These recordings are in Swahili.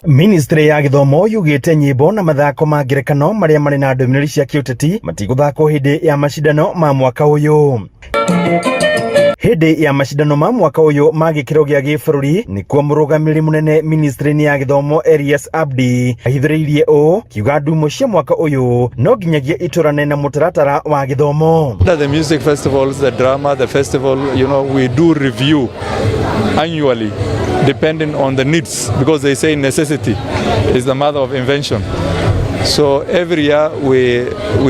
Ministry ya githomo yugite nyimbo na mathako ma ngerekano maria mari na ndũmĩrĩri cia kĩũteti matiguthakwo hindi ya mashindano ma mwaka uyu. Hindi ya mashindano ma mwaka uyu ma gĩkĩro gĩa gĩbũrũri nĩkuo mũrũgamĩrĩri mũnene ministry-inĩ ya githomo Elias Abdi ahithĩrĩirie ũũ kiuga ndumo cia mwaka uyu no nginyagia itũrane na mũtaratara wa gĩthomo. The music festivals, the drama, the festival, we do review annually depending on the needs, because they say necessity is the mother of invention. So every year we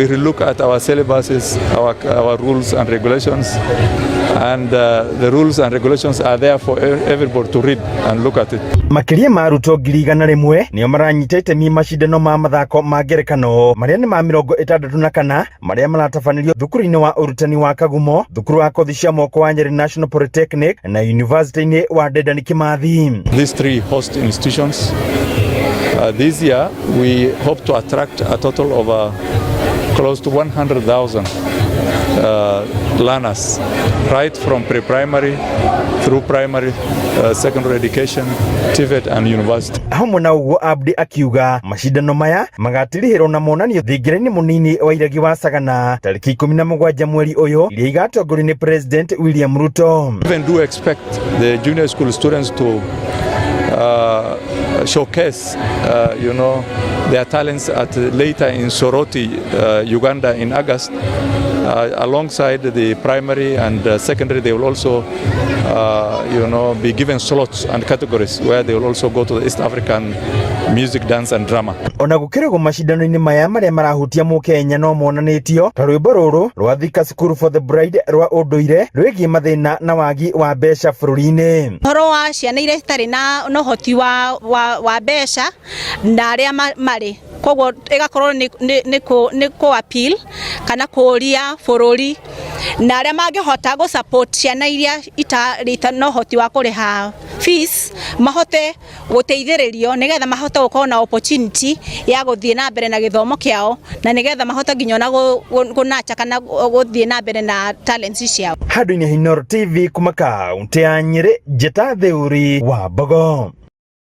relook at our syllabuses, our rules and regulations, and the rules and regulations are there for everybody to read and look at it. Makiria ma arutwo 100,000 nio maranyita itemi mashindano ma mathako ma ngerekano maria ni ma 64 maria maratabanirio thukuru-inĩ wa urutani wa Kagumo, thukuru wa kothi cia moko wa Nyeri National Polytechnic na university-inĩ wa Dedan Kimathi. These three host institutions, this year we hope to attract a total of close to 100,000 learners, right from pre-primary through primary, secondary education, TVET and university. Hamwe na uguo Abdi akiuga mashindano maya magatirihirwo na monanio thingira-inĩ munini wa iragi wa Sagana tariki 17 mweri uyu iria igatongorio ni President William Ruto. Even do expect the junior school students to showcase their talents at later in Soroti, Uganda in August. Alongside the primary and secondary, they will also be given slots and categories where they will also go to the East African music, dance and drama. Ona gukirego mashindano-inĩ maya maria marahutia Mũkenya no monanĩtio ta rwĩmbo rũrũ rwa Thika School for the Bride rwa ũndũire rwĩgiĩ mathĩna na wagi wa mbeca bũrũri-inĩ. Ũhoro wa ciana iria itarĩ na ũhoti wa mbeca na arĩa marĩ, koguo ĩgakorwo nĩ kũ-appeal kana kũũria bũrũri na arĩa mangĩhota gũ-support ciana iria itarĩ na ũhoti wa kũrĩha fees mahote gũteithĩrĩrio nĩgetha mahote gũkorwo na opportunity ya gũthiĩ na mbere na gĩthomo kĩao na nĩgetha mahote nginya na gũnacha kana gũthiĩ na mbere na talents ciao. Handũ-inĩ Hinoro TV kuma kaunti ya Nyeri, Njeta Theuri wa Mbogo.